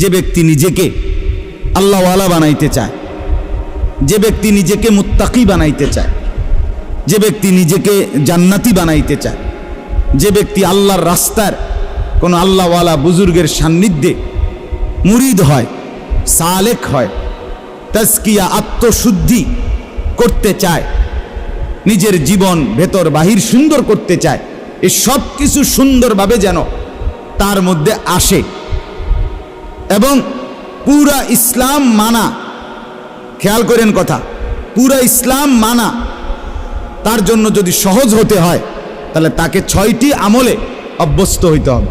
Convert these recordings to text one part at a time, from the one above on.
যে ব্যক্তি নিজেকে আল্লাহওয়ালা বানাইতে চায়, যে ব্যক্তি নিজেকে মুত্তাকি বানাইতে চায়, যে ব্যক্তি নিজেকে জান্নাতি বানাইতে চায়, যে ব্যক্তি আল্লাহর রাস্তার কোনো আল্লাহওয়ালা বুজুর্গের সান্নিধ্যে মুরিদ হয়, সালেক হয়, তাজকিয়া আত্মশুদ্ধি করতে চায়, নিজের জীবন ভেতর বাহির সুন্দর করতে চায়, এই সব কিছু সুন্দরভাবে যেন তার মধ্যে আসে এবং পুরা ইসলাম মানা, খেয়াল করেন কথা, পুরা ইসলাম মানা তার জন্য যদি সহজ হতে হয় তাহলে তাকে 6টি আমলে অভ্যস্ত হইতে হবে।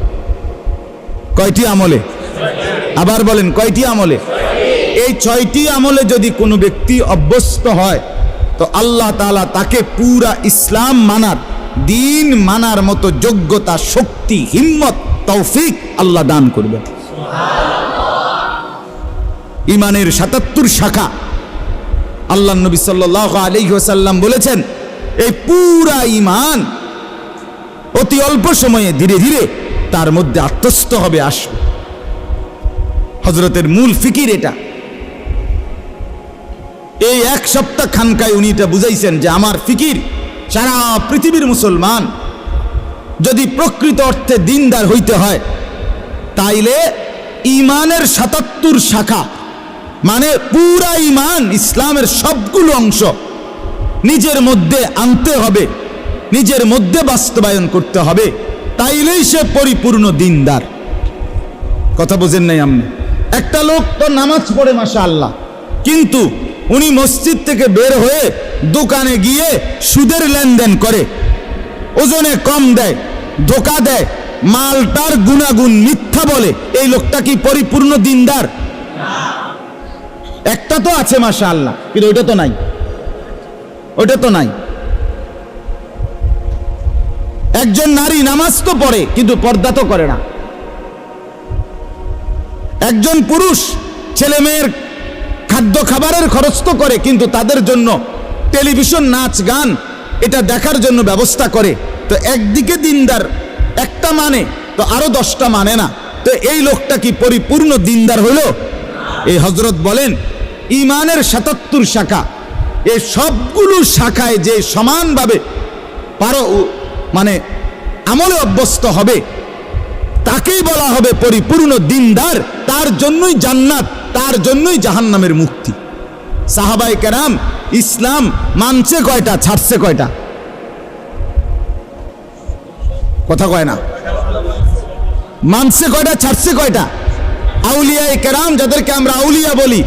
কয়টি আমলে? আবার বলেন, কয়টি আমলে? এই 6টি আমলে যদি কোনো ব্যক্তি অভ্যস্ত হয় তো আল্লাহ তাআলা তাকে পুরা ইসলাম মানার, দিন মানার মতো যোগ্যতা, শক্তি, হিম্মত, তৌফিক আল্লাহ দান করবেন। ইমানের 77 শাখা আল্লাহ নবী সাল্লাল্লাহু আলাইহি ওয়াসাল্লাম বলেছেন, এই পুরা ইমান অতি অল্প সময়ে ধীরে ধীরে তার মধ্যে আত্মস্থ হবে, আসবে। হযরতের মূল ফিকির এটা। এই 1 সপ্তাহ খানকায় উনি এটা বুঝাইছেন যে আমার ফিকির, সারা পৃথিবীর মুসলমান যদি প্রকৃত অর্থে দিনদার হইতে হয় তাইলে ইমানের 77 শাখা, মানে পুরা ইমান, ইসলামের সবগুলো অংশ নিজের মধ্যে আনতে হবে, নিজের মধ্যে বাস্তবায়ন করতে হবে, তাইলেই সে পরিপূর্ণ দিনদার। কথা বোঝেন নাই আপনি? একটা লোক তো নামাজ পড়ে মাশাআল্লাহ, কিন্তু উনি মসজিদ থেকে বের হয়ে দোকানে গিয়ে সুদের লেনদেন করে, ওজনে কম দেয়, ধোকা দেয়, মালটার গুণাগুণ মিথ্যা বলে, এই লোকটা কি পরিপূর্ণ দিনদার? একটা তো আছে মাশাআল্লাহ, কিন্তু ওইটা তো নাই, ওইটা তো নাই। একজন নারী নামাজ তো পড়ে কিন্তু পর্দা তো করে না। একজন পুরুষ ছেলে মেয়ের খাদ্য খাবারের খরচ তো করে, কিন্তু তাদের জন্য টেলিভিশন, নাচ গান এটা দেখার জন্য ব্যবস্থা করে। তো একদিকে দিনদার একটা মানে, তো আরো 10টা মানে না, তো এই লোকটা কি পরিপূর্ণ দিনদার হলো? এই হযরত বলেন ইমানের 77 শাখা, এই সবগুলো শাখায় যে সমানভাবে মানে আমলে অভ্যস্ত হবে তাকেই বলা হবে পরিপূর্ণ দিনদার। তার জন্যই জান্নাত, তার জন্যই জাহান্নামের মুক্তি। সাহাবায়ে কেরাম ইসলাম মানছে কয়টা, ছাড়ছে কয়টা? কথা কয় না। মানছে কয়টা, ছাড়ছে কয়টা? আউলিয়ায়ে কেরাম, যাদেরকে আমরা আউলিয়া বলি,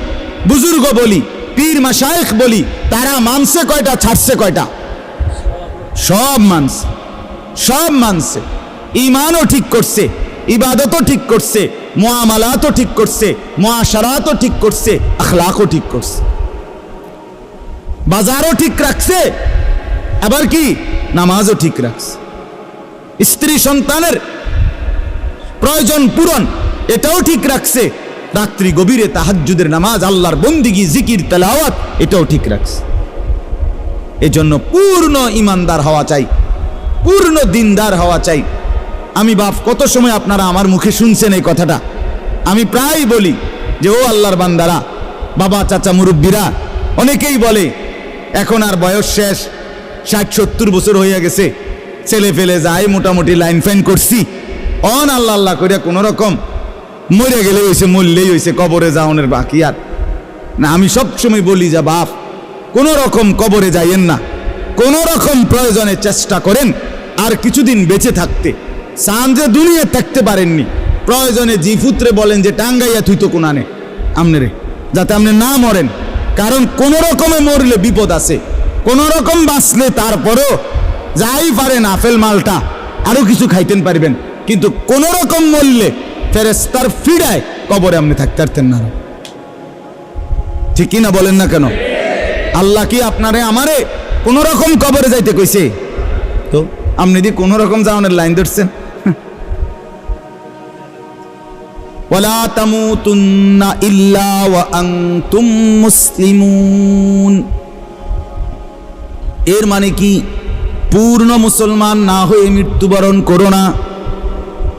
বুজুর্গ বলি, পীর মাশায়েখ বলি, তারা মানছে কয়টা, ছাড়ছে কয়টা? সব মানছে, সব মানছে। ঈমানও ঠিক করছে, ইবাদতও ঠিক করছে, মুআমালাতও ঠিক করছে, মুআশারাতও ঠিক করছে, আখলাকও ঠিক করছে, বাজারও ঠিক রাখছে, আবার কি নামাজও ঠিক রাখছে, স্ত্রী সন্তানের প্রয়োজন পূরণ এটাও ঠিক রাখছে, রাত্রি গভীরে তাহাজ্জুদের নামাজ, আল্লাহর বন্দিগি, জিকির, তেলাওয়াত এটাও ঠিক রাখছে। এজন্য পূর্ণ ইমানদার হওয়া চাই, পূর্ণ দিনদার হওয়া চাই। আমি বাপ কত সময় আপনারা আমার মুখে শুনছেন এই কথাটা, আমি প্রায় বলি যে ও আল্লাহর বান্দারা, বাবা, চাচা, মুরব্বীরা অনেকেই বলে এখন আর বয়স শেষ, 60-70 বছর হয়ে গেছে, ছেলে ফেলে যায়, মোটামুটি লাইন ফাইন করছি, অন আল্লাহ আল্লাহ করে কোনো রকম মরে গেলে হয়েছে, মরলেই হয়েছে, কবরে যাওয়ানোর বাকি আর না। আমি সব সময় বলি যে বাপ, কোনো রকম কবরে যাইয়েন না, কোনো রকম প্রয়োজনে চেষ্টা করেন আর কিছুদিন বেঁচে থাকতে। চান যে দুনিয়া থাকতে পারেননি, প্রয়োজনে জিফুত্রে বলেন যে টাঙ্গাইয়া তুই তো কোনানে আমনে রে, যাতে আপনি না মরেন। কারণ কোন রকমে মরলে বিপদ আছে, কোন রকম বাঁচলে তারপরেও যাই পারেন আপেল মালটা আরো কিছু খাইতেন পারবেন, কিন্তু কোন রকম মরলে ফেরেশতার ফিরায় কবরে আপনি থাকতে পারতেন না। ঠিক কিনা বলেন না কেন? আল্লাহ কি আপনারে আমারে কোন রকম কবরে যাইতে কইছে? তো আপনি দি কোন রকম যাওয়ানোর লাইন ধরছেন। ওয়ালা তামুতুন্না ইল্লা ওয়া আনতুম মুসলিমুন, এর মানে কি পূর্ণ মুসলমান না হয়ে মৃত্যুবরণ করো না।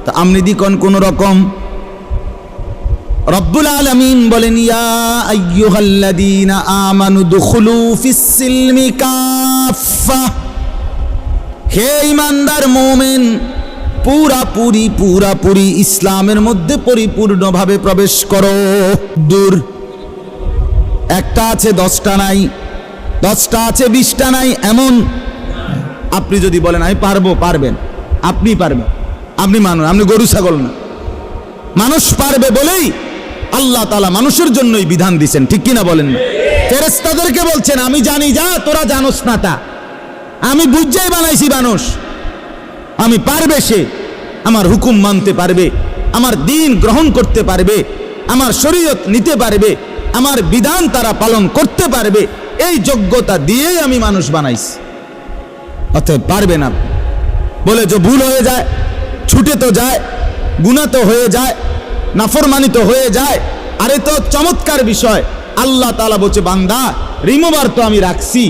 তা আপনি দি কোন রকম রব্বুল আলামিন বলেন, ইয়া আইয়ুহাল্লাযীনা আমানু দুখুলু ফিস-সিলমি কাফা, হে ঈমানদার মুমিন, পুরাপুরি ইসলামের মধ্যে পরিপূর্ণভাবে প্রবেশ করো। দূর একটা আছে 10টা নাই, 10টা আছে 20টা নাই, এমন আপনি যদি বলেন আমি পারবো, পারবেন, আপনি পারবেন, আপনি মানুষ, আপনি গরু ছাগল না। মানুষ পারবে বলেই আল্লাহ তাআলা মানুষের জন্যই বিধান দিয়েছেন, ঠিক কিনা বলেন? ফেরেশতাদেরকে বলছেন আমি জানি যা তোরা জানোস না তা, আমি বুঝাই বানাইছি মানুষ, আমি পারবে সে, আমার হুকুম মানতে পারবে, আমার দ্বীন গ্রহণ করতে পারবে, আমার শরীয়ত নিতে পারবে, আমার বিধান তারা পালন করতে পারবে, এই যোগ্যতা দিয়েই আমি মানুষ বানাইছি। অতএব পারবে না বলে যে ভুল হয়ে যায়, ছুটে তো যায়, গুনাহ তো হয়ে যায়, নাফরমানি তো হয়ে যায়। আরে তো চমৎকার বিষয়, আল্লাহ তাআলা বলছে বান্দা রিমুভার তো আমি রাখছি,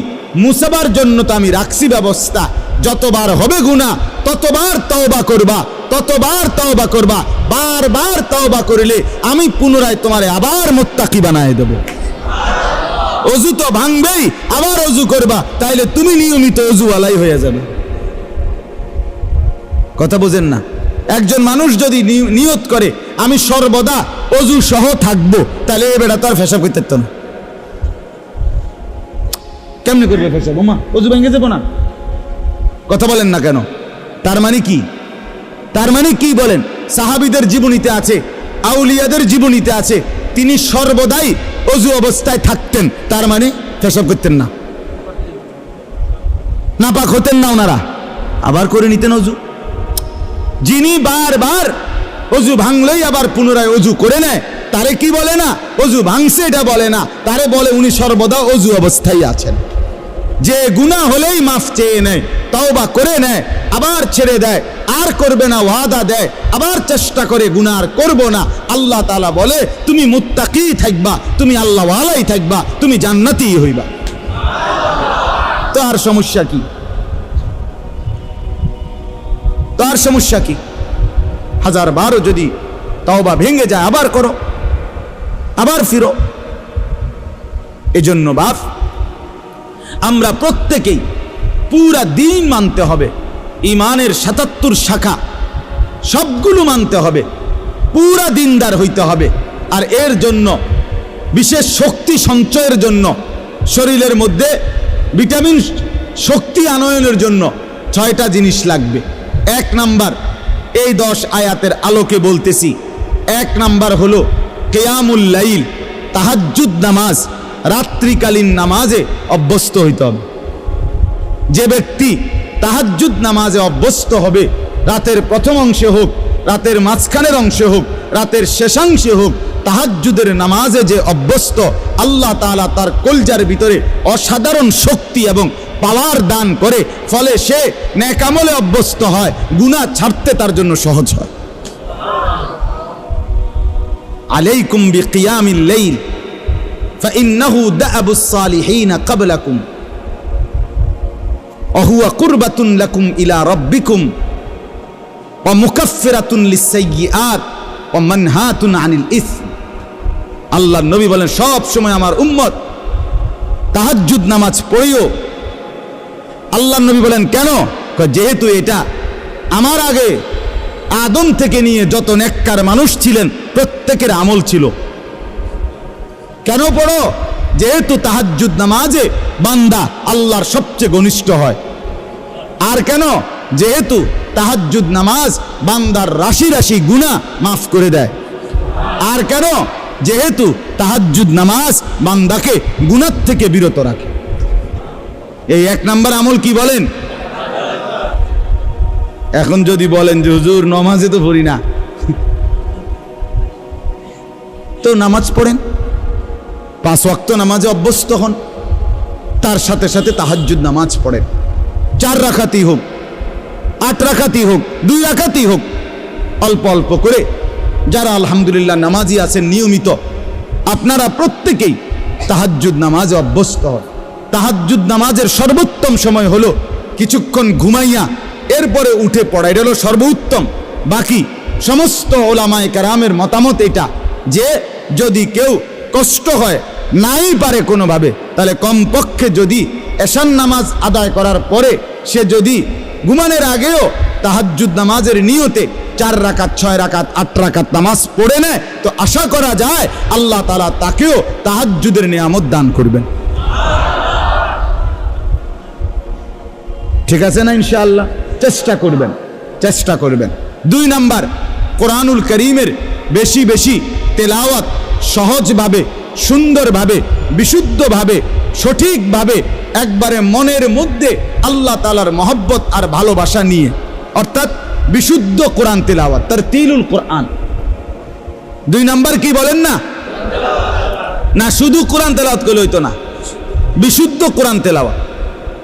মুসাবার জন্য তো আমি রাখছি ব্যবস্থা। যতবার হবে গুনাহ ততবার তওবা করবা, ততবার তওবা করবা, বারবার তওবা করলে আমি পুনরায় তোমারে আবার মুত্তাকি বানায় দেব। অজু তো ভাঙবেই, আবার অজু করবা, তাইলে তুমি নিয়মিত অজুওয়ালাই হয়ে যাবে। কথা বোঝেন না? একজন মানুষ যদি নিয়ত করে আমি সর্বদা অজু সহ থাকবো, তাহলে এ বেটা তার পেশাব করতে পারত না। কেমনে করবে পেশাব? ওমা অজু ভেঙে যাবো না? কথা বলেন না কেন? তার মানে কি? তার মানে কি বলেন? সাহাবীদের জীবনীতে আছে, আউলিয়াদের জীবনীতে আছে, তিনি সর্বদাই অজু অবস্থায় থাকতেন, তার মানে পেশাব করতেন না, নাপাক হতেন না ওনারা, আবার করে নিতেন অজু। যিনি বারবার অজু ভাঙলেই আবার পুনরায় অজু করে নেয়, তারে কি বলে না অজু ভাঙছে এটা বলে না, তারে বলে উনি সর্বদা অজু অবস্থায় আছেন। যে গুনাহ হলেই মাফ চেয়ে নেয়, তওবা করে নেয়, আবার ছেড়ে দেয়, আর করবে না ওয়াদা দেয়, আবার চেষ্টা করে গুনাহ আর করব না, আল্লাহ তাআলা বলে তুমি মুত্তাকি থাকবা, তুমি আল্লাহওয়ালাই থাকবা, তুমি জান্নাতি হইবা। তো আর সমস্যা কি? তো আর সমস্যা কি? 1000বারও যদি তওবা ভেঙে যায় আবার করো, আবার ফিরো। এজন্য বাপ আমরা প্রত্যেকেই পুরা দিন মানতে হবে, ইমানের 77 শাখা সবগুলো মানতে হবে, পুরা দিনদার হইতে হবে। আর এর জন্য বিশেষ শক্তি সঞ্চয়ের জন্য, শরীরের মধ্যে ভিটামিন শক্তি আনয়নের জন্য 6টা জিনিস লাগবে। 1 নাম্বার, এই 10 আয়াতের আলোকে বলতেছি, 1 নাম্বার হলো কিয়ামুল লাইল, তাহাজ্জুদ নামাজ, রাত্রিকালীন নামাজে অভ্যস্ত হইতে হবে। যে ব্যক্তি তাহাজ্জুদ নামাজে অভ্যস্ত হবে, রাতের প্রথম অংশে হোক, রাতের মাঝখানের অংশে হোক, রাতের শেষাংশে হোক, তাহাজ্জুদের নামাজে যে অভ্যস্ত, আল্লাহ তাআলা তার কলজার ভিতরে অসাধারণ শক্তি এবং পাওয়ার দান করে, ফলে সে নেক আমলে অভ্যস্ত হয়, গুনাহ ছাড়তে তার জন্য সহজ হয়। আলাইকুম বিকিয়ামিল লাইল ফাইন্নাহু দা'বুস সালিহিন ক্বাবলাকুম ওয়া হুয়া কুরবাতুন লাকুম ইলা রাব্বিকুম ওয়া মুকাফফিরাতুন লিস-সাইয়্যাত ওয়া মানহাতুন আনিল ইসম। আল্লাহর নবী বলেন সব সময় আমার উম্মত তাহাজ্জুদ নামাজ পড়িও। আল্লাহর নবী বলেন কেন? যেহেতু এটা আমার আগে আদম থেকে নিয়ে যত নেককার মানুষ ছিলেন প্রত্যেকের আমল ছিল। কেন পড়ো? যেহেতু তাহাজ্জুদ নামাজে বান্দা আল্লাহর সবচেয়ে ঘনিষ্ঠ হয়। আর কেন? যেহেতু তাহাজ্জুদ নামাজ বান্দার রাশি রাশি গুনাহ মাফ করে দেয়। আর কেন? যেহেতু তাহাজ্জুদ নামাজ বান্দাকে গুনাহ থেকে বিরত রাখে। এই 1 নাম্বার আমল কি বলেন? এখন যদি বলেন যে হুজুর নামাজে তো পড়ি না, তো নামাজ পড়েন, 5 ওয়াক্ত নামাজে অভ্যস্ত হন, তার সাথে সাথে তাহাজ্জুদ নামাজ পড়েন। 4 রাকাতই হোক, 8 রাকাতই হোক, 2 রাকাতই হোক, অল্প অল্প করে যারা আলহামদুলিল্লাহ নামাজি আছেন নিয়মিত, আপনারা প্রত্যেকেই তাহাজ্জুদ নামাজে অভ্যস্ত হন। তাহাজ্জুদ নামাজের সর্বোত্তম সময় হলো কিছুক্ষণ ঘুমাইয়া এরপরে উঠে পড়া, এটা হলো সর্বোত্তম। বাকি সমস্ত ওলামায়ে কেরামের মতামত এটা যে যদি কেউ কষ্ট হয় নাই পারে কোনোভাবে, তাহলে কমপক্ষে যদি এশার নামাজ আদায় করার পরে সে যদি ঘুমানোর আগেও তাহাজ্জুদ নামাজের নিয়তে 4 রাকাত 6 রাকাত 8 রাকাত নামাজ পড়ে নেয়, তো আশা করা যায় আল্লাহ তাআলা তাকেও তাহাজ্জুদের নিয়ামত দান করবেন। ঠিক আছে না? ইনশাআল্লাহ চেষ্টা করবেন, চেষ্টা করবেন। 2 নাম্বার, কোরআনুল কারীমের বেশি বেশি তেলাওয়াত, সহজভাবে, সুন্দরভাবে, বিশুদ্ধভাবে, সঠিকভাবে, একবারে মনের মধ্যে আল্লাহ তাআলার মহব্বত আর ভালোবাসা নিয়ে, অর্থাৎ বিশুদ্ধ কোরআন তেলাওয়াত, তারতিলুল কোরআন। 2 নাম্বার কি বলেন না? না শুধু কোরআন তেলাওয়াত করলে হইতো না, বিশুদ্ধ কোরআন তেলাওয়াত।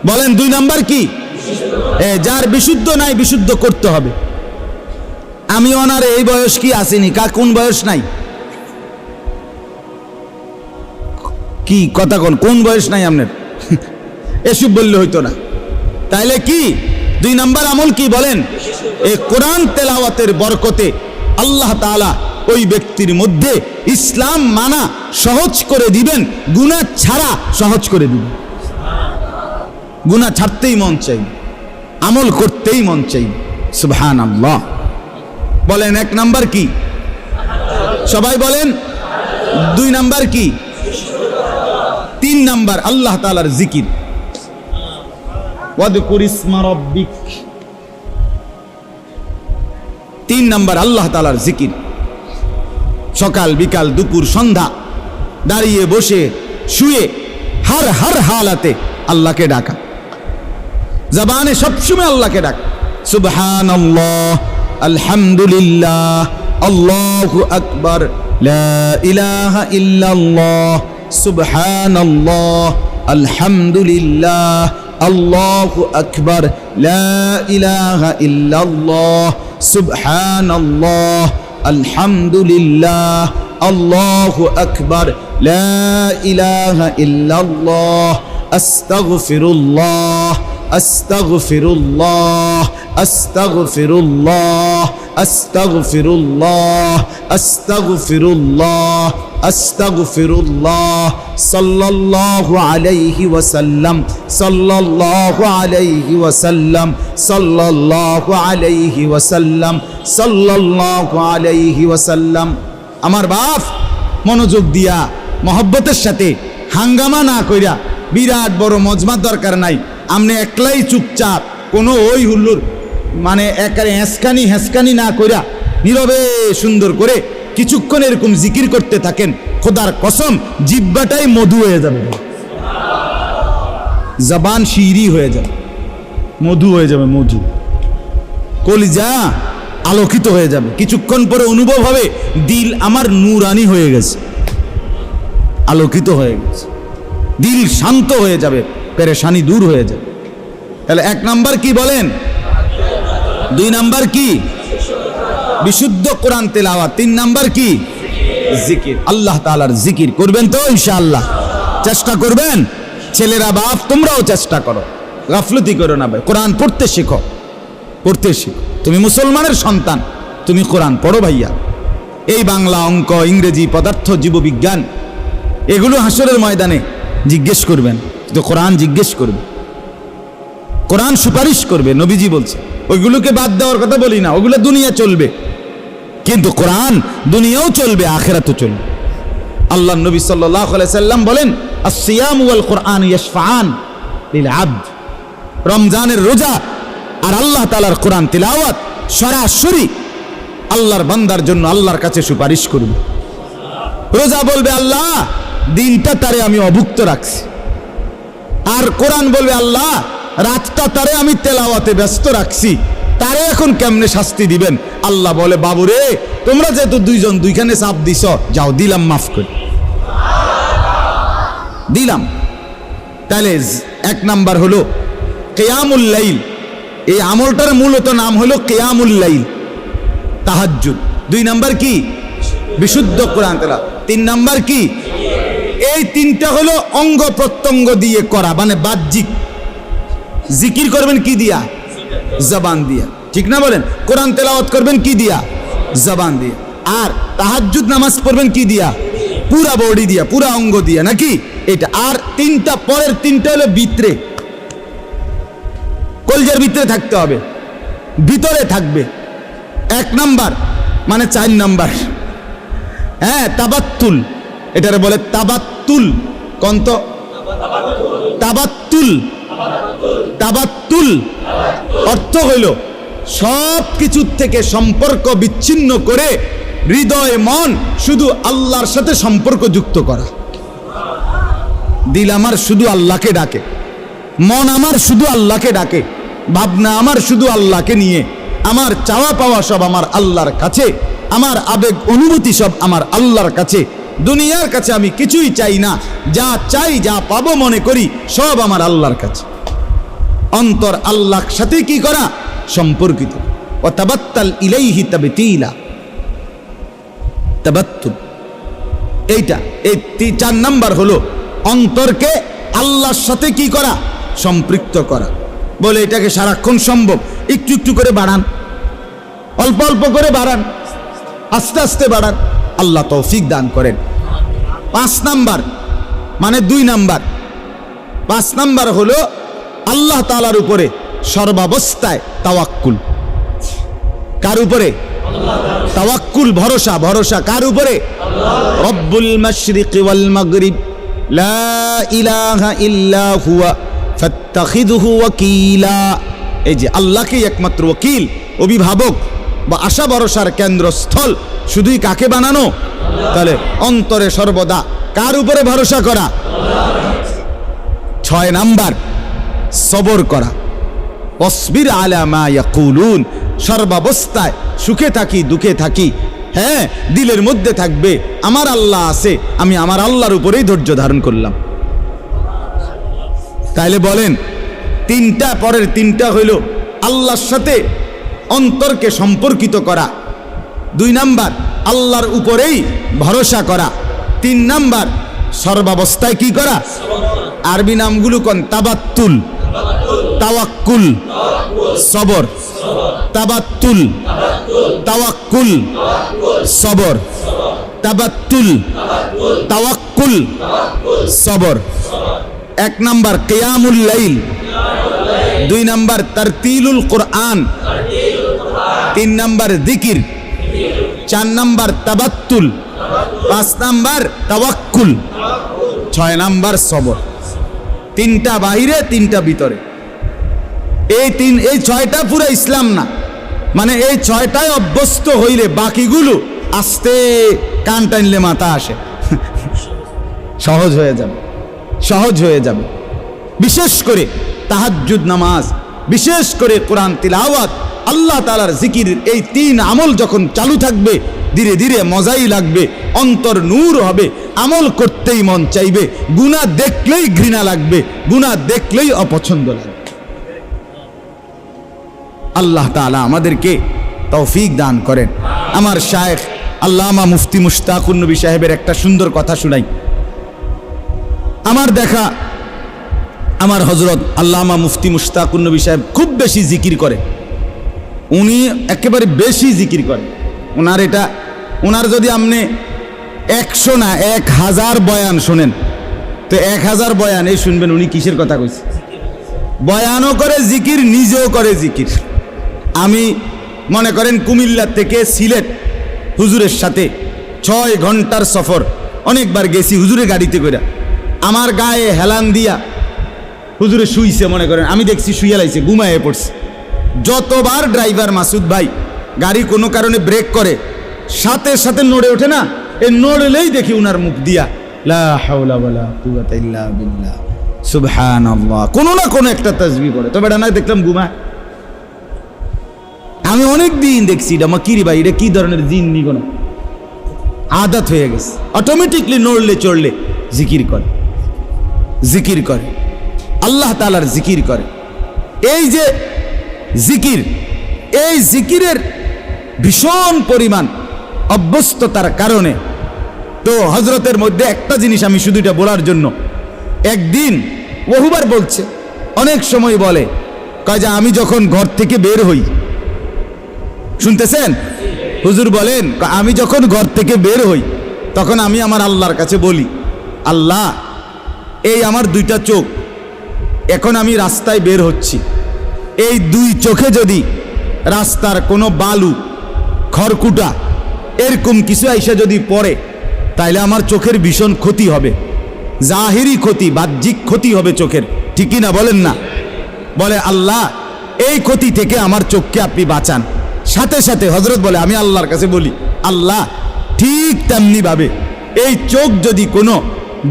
বলেন 2 নাম্বার কি? যার বিশুদ্ধ নাই, বিশুদ্ধ করতে হবে। আমি ওনার এই বয়স কি আসেনি, কোন বয়স নাই? কি কথা কোন বয়স নাই আপনার? এসব বললে হইতো না। তাইলে কি 2 নাম্বার আমল কি বলেন? এই কোরআন তেলাওয়াতের বরকতে আল্লাহ তাআলা ওই ব্যক্তির মধ্যে ইসলাম মানা সহজ করে দিবেন, গুনাহ ছাড়া সহজ করে দিবেন। গুনাহ ছাড়তেই মন চাই, আমল করতেই মন চাই। সুবহানাল্লাহ। বলেন 1 নাম্বার কি? সবাই বলেন। 2 নাম্বার কি? 3 নাম্বার আল্লাহ তাআলার জিকির। ওয়াদকুর ইসমা রাব্বিক। 3 নাম্বার আল্লাহ তাআলার জিকির। সকাল বিকাল দুপুর সন্ধ্যা দাঁড়িয়ে বসে শুয়ে হর হালাতে আল্লাহকে ডাকা, জবানে সবসময় আল্লাহকে ডাক। সুবহানাল্লাহ, আলহামদুলিল্লাহ, আল্লাহু আকবার, লা ইলাহা ইল্লাল্লাহ, সুবহানাল্লাহ, আলহামদুলিল্লাহ, আল্লাহু আকবার, লা ইলাহা ইল্লাল্লাহ, সুবহানাল্লাহ, আলহামদুলিল্লাহ, আল্লাহু আকবার, লা ইলাহা ইল্লাল্লাহ, আস্তাগফিরুল্লাহ, আস্তাগফিরুল্লাহ, আস্তাগফিরুল্লাহ, আস্তাগফিরুল্লাহ, আস্তাগফিরুল্লাহ, আস্তাগফিরুল্লাহ, সাল্লাল্লাহু আলাইহি ওয়াসাল্লাম, সাল্লাল্লাহু আলাইহি ওয়াসাল্লাম, সাল্লাল্লাহু আলাইহি ওয়াসাল্লাম, সাল্লাল্লাহু আলাইহি ওয়াসাল্লাম। আমার বাপ মনোযোগ দিয়া মহব্বতের সাথে হাঙ্গামা না কইরা, বিরাট বড় মজমার দরকার নাই, আমনে একলাই চুপচাপ কোনো ওই হুল্লুর মানে একারে হেসকানি না কইরা নীরবে সুন্দর করে কিছুক্ষণ এরকম জিকির করতে থাকেন। খোদার কসম জিহ্বাটাই মধু হয়ে যাবে, জবান শিরি হয়ে যাবে, মধু হয়ে যাবে, মধু। কলিজা আলোকিত হয়ে যাবে। কিছুক্ষণ পরে অনুভব হবে দিল আমার নূরানি হয়ে গেছে, আলোকিত হয়ে গেছে, দিল শান্ত হয়ে যাবে, পেরেশানি দূর হয়ে যাবে। তাহলে 1 নাম্বার কি বলেন? 2 নাম্বার কি? বিশুদ্ধ কোরআন তেলাওয়াত। 3 নাম্বার কি? জিকির। আল্লাহ তাআলার জিকির করবেন তো ইনশাআল্লাহ? চেষ্টা করবেন। ছেলেরা বাপ তোমরাও চেষ্টা করো, গাফলতি করো না ভাই। কোরআন পড়তে শেখো, পড়তে শেখো। তুমি মুসলমানের সন্তান, তুমি কোরআন পড়ো ভাইয়া। এই বাংলা, অঙ্ক, ইংরেজি, পদার্থ, জীববিজ্ঞান এগুলো হাসরের ময়দানে জিজ্ঞেস করবেন, তো কোরআন জিজ্ঞেস করবে, কোরআন সুপারিশ করবে। নবীজি বলছে ওইগুলোকে বাদ দেওয়ার কথা বলি না, ওগুলো দুনিয়া চলবে, কিন্তু কোরআন দুনিয়াও চলবে, আখিরাতও চলবে। আল্লাহ নবী সাল্লাল্লাহু আলাইহি সাল্লাম বলেন আসসিয়াম ওয়াল কোরআন ইয়াশফাআন লিল আবদ। রমজানের রোজা আর আল্লাহ তাআলার কোরআন তিলাওয়াত সরাসরি আল্লাহর বান্দার জন্য আল্লাহর কাছে সুপারিশ করবে। রোজা বলবে আল্লাহ দিনটা তারে আমি অভুক্ত রাখছি, আর কোরআন বলবে আল্লাহ রাতটা তারে আমি তেলাওয়াতে ব্যস্ত রাখছি, তারে এখন কেমনে শাস্তি দিবেন? আল্লাহ বলে বাবুরে তোমরা যেহেতু দুইজন দুইখানে চাপ দিছ, যাও দিলাম, মাফ করে দিলাম। তাহলে 1 নাম্বার হলো কিয়ামুল লাইল। এই আমলটার মূলত নাম হলো কিয়ামুল লাইল, তাহাজ্জুদ। 2 নাম্বার কি? বিশুদ্ধ কোরআন তেলাওয়াত। 3 নাম্বার কি? এই 3টা হলো অঙ্গ প্রত্যঙ্গ দিয়ে করা, মানে বাহ্যিক। জিকির করবেন কি দিয়া? জবান দিয়া, ঠিক না বলেন? কোরআন তেলাওয়াত করবেন কি দিয়া? জবান দিয়া। আর তাহাজ্জুদ নামাজ পড়বেন কি দিয়া? পুরা বডি দিয়া, পুরা অঙ্গ দিয়া, নাকি? এটা। আর তিনটা, পরের তিনটা হলো ভিতরে, কলজের ভিতরে থাকতে হবে, ভিতরে থাকবে। 1 নাম্বার মানে 4 নাম্বার, হ্যাঁ, তাবাত্তুল, এটারে বলে তাবাত্তুল। কন্ত তাবাত্তুল, তাবাত্তুল অর্থ হইল সব কিছুর থেকে সম্পর্ক বিচ্ছিন্ন করে হৃদয় মন শুধু আল্লাহর সাথে সম্পর্ক যুক্ত করা। দিল আমার শুধু আল্লাহকে ডাকে, মন আমার শুধু আল্লাহকে ডাকে, ভাবনা আমার শুধু আল্লাহকে নিয়ে, আমার চাওয়া পাওয়া সব আমার আল্লাহর কাছে, আমার আবেগ অনুভূতি সব আমার আল্লাহর কাছে। দুনিয়ার কাছে আমি কিছুই চাই না, যা চাই, যা পাবো মনে করি সব আমার আল্লাহর কাছে। অন্তর আল্লাহর সাথে কি করা? সম্পর্কিত। ও তাবাত্তাল ইলাইহি তাবতীলা, তাবাত্তুল। এইটা, এই 4 নাম্বার হলো অন্তরকে আল্লাহর সাথে কি করা? সম্পৃক্ত করা। বলে এটাকে সারাক্ষণ সম্ভব? একটু একটু করে বাড়ান, অল্প অল্প করে বাড়ান, আস্তে আস্তে বাড়ান, আল্লাহ তৌফিক দান করেন। 5 নাম্বার মানে 2 নাম্বার, 5 নাম্বার হলো আল্লাহ তাআলার উপরে সর্বাবস্থায় তাওয়াক্কুল। কার উপরে? তাওয়াক্কুল, ভরসা। ভরসা কার উপরে? রব্বুল মাশরিকি ওয়াল মাগরিব লা ইলাহা ইল্লা হুয়া ফাত্তাখিযহু ওয়াকিলা। এই যে আল্লাহকেই একমাত্র ওয়াকিল, অভিভাবক বা আশা ভরসার কেন্দ্রস্থল শুধুই কাকে বানানো? তাহলে অন্তরে সর্বদা কার উপরে ভরসা করা? 6 নাম্বার সবর করা। ওয়াসবির আলা মা ইয়াকুলুন, সর্বাবস্থায় সুখে থাকি দুঃখে থাকি, হ্যাঁ, দিলের মধ্যে থাকবে আমার আল্লাহ আছে, আমি আমার আল্লাহর উপরেই ধৈর্য ধারণ করলাম। তাইলে বলেন, 3টা, পরের 3টা হইল আল্লাহর সাথে অন্তরকে সম্পর্কিত করা, 2 নাম্বার আল্লাহর উপরেই ভরসা করা, 3 নাম্বার সর্বাবস্থায় কি করা? আরবি নামগুলো কোন? তাবাত্তুল, তাওয়াক্কুল, সবর। তাবাত্তুল, তাওয়াক্কুল, সবর। তাবাত্তুল, তাওয়াক্কুল, সবর। 1 নাম্বার কিয়ামুল লাইল, 2 নাম্বার তারতিলুল কোরআন, 3 নাম্বার জিকির, 4 নাম্বার তাবাত্তুল, 5 নাম্বার তাওয়াক্কুল, 6 নাম্বার সবর। 3টা বাহিরে, 3টা ভিতরে। এই 6টা পুরো ইসলাম না, মানে এই 6টায় অভ্যস্ত হইলে বাকিগুলো আস্তে কান টানলে মাথা আসে, সহজ হয়ে যাবে, সহজ হয়ে যাবে। বিশেষ করে তাহাজ্জুদ নামাজ, বিশেষ করে কোরআন তিলাওয়াত, আল্লাহ তাআলার জিকির, এই 3 আমল যখন চালু থাকবে ধীরে ধীরে মজাই লাগবে, অন্তর নূর হবে, আমল করতেই মন চাইবে, গুনাহ দেখলেই ঘৃণা লাগবে, গুনাহ দেখলেই অপছন্দ লাগবে। আল্লাহ তাআলা আমাদেরকে তৌফিক দান করেন। আমার শায়েখ আল্লামা মুফতি মুশতাকুন নবী সাহেবের একটা সুন্দর কথা শুনাই। আমার দেখা আমার হযরত আল্লামা মুফতি মুশতাকুন নবী সাহেব খুব বেশি জিকির করে, উনি একেবারে বেশি জিকির করে। ওনার যদি আপনি 100 না 1000 বয়ান শোনেন, তো 1000 বয়ান এই শুনবেন উনি কিসের কথা কইছে। বয়ানও করে জিকির, নিজেও করে জিকির। আমি মনে করেন কুমিল্লা থেকে সিলেট হুজুরের সাথে 6 ঘন্টার সফর, অনেকবার গেছি হুজুরের গাড়িতে করে। আমার গায়ে হেলান দিয়া হুজুরে শুইছে, মনে করেন আমি দেখছি শুইয়া লাইছে, ঘুমায়ে পড়ছে। যতবার ড্রাইভার মাসুদ ভাই গাড়ি কোনো কারণে ব্রেক করে, সাথে সাথে নড়ে ওঠে না, এই নড়লেই দেখি উনার মুখ দিয়া লা হাওলা ওয়ালা কুওয়াতা ইল্লা বিল্লাহ, সুবহানাল্লাহ, কোনো না কোনো একটা তাসবিহ করে। তবে এটা না দেখলাম ঘুমায়। আমি অনেক দিন দেখছি এটা মাকিরি ভাই, এটা কি ধরনের জিন নি, কোনো আদত হয়ে গেছে, অটোমেটিকলি নড়লে চড়লে জিকির করে, জিকির করে, আল্লাহ তাআলার জিকির করে। এই যে জিকির, এই জিকিরের ভীষণ পরিমাণ অভ্যস্ততার কারণে তো হযরতের মধ্যে একটা জিনিস আমি শুধু এটা বলার জন্য, একদিন বহুবার বলছে, অনেক সময় বলে, কয় যে আমি যখন ঘর থেকে বের হই, শুনতেছেন, হুজুর বলেন, আমি যখন ঘর থেকে বের হই তখন আমি আমার আল্লাহর কাছে বলি, আল্লাহ এই আমার দুইটা চোখ, এখন আমি রাস্তায় বের হচ্ছি, এই দুই চোখে যদি রাস্তার কোনো বালু খড়কুটা এরকম কিছু আইসা যদি পড়ে তাইলে আমার চোখের ভীষণ ক্ষতি হবে, জাহিরি ক্ষতি, বাহ্যিক ক্ষতি হবে চোখের, ঠিকই না বলেন না? বলে আল্লাহ এই ক্ষতি থেকে আমার চোখকে আপনি বাঁচান। সাথে সাথে হযরত বলে, আমি আল্লাহর কাছে বলি, আল্লাহ ঠিক তেমনি ভাবে এই চোখ যদি কোনো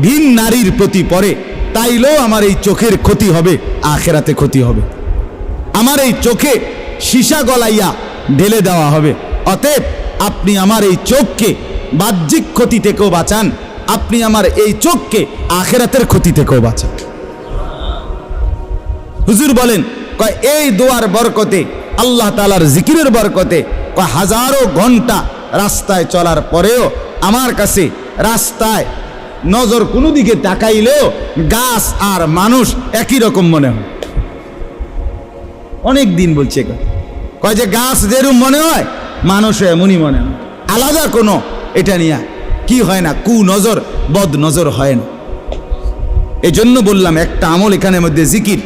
ভিন নারীর প্রতি পড়ে তাইলেও আমার এই চোখের ক্ষতি হবে, আখিরাতে ক্ষতি হবে, আমার এই চোখে সীসা গলাইয়া ঢেলে দেওয়া হবে। অতএব আপনি আমার এই চোখকে বাহ্যিক ক্ষতি থেকেও বাঁচান, আপনি আমার এই চোখকে আখিরাতের ক্ষতি থেকেও বাঁচান। হুজুর বলেন, কয় এই দোয়ার বরকতে, আল্লাহ তাআলার জিকিরের বরকতে, কয় হাজারো ঘন্টা রাস্তায় চলার পরেও আমার কাছে রাস্তায় নজর কোনো দিকে তাকাইলেও গাছ আর মানুষ একই রকম মনে হয়। অনেক দিন বলছে, কয় যে গাছ যেরকম মনে হয় মানুষও এমনই মনে হয়, আলাদা কোনো এটা নিয়ে কি হয় না, কু নজর বদ নজর হয় না। এই জন্য বললাম একটা আমল এখানের মধ্যে জিকির,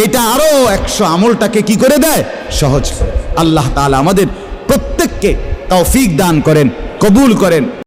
এটা আরো 100 আমলটাকে কি করে দেয়, সহজ করে। আল্লাহ তাআলা আমাদের প্রত্যেককে তৌফিক দান করেন, কবুল করেন।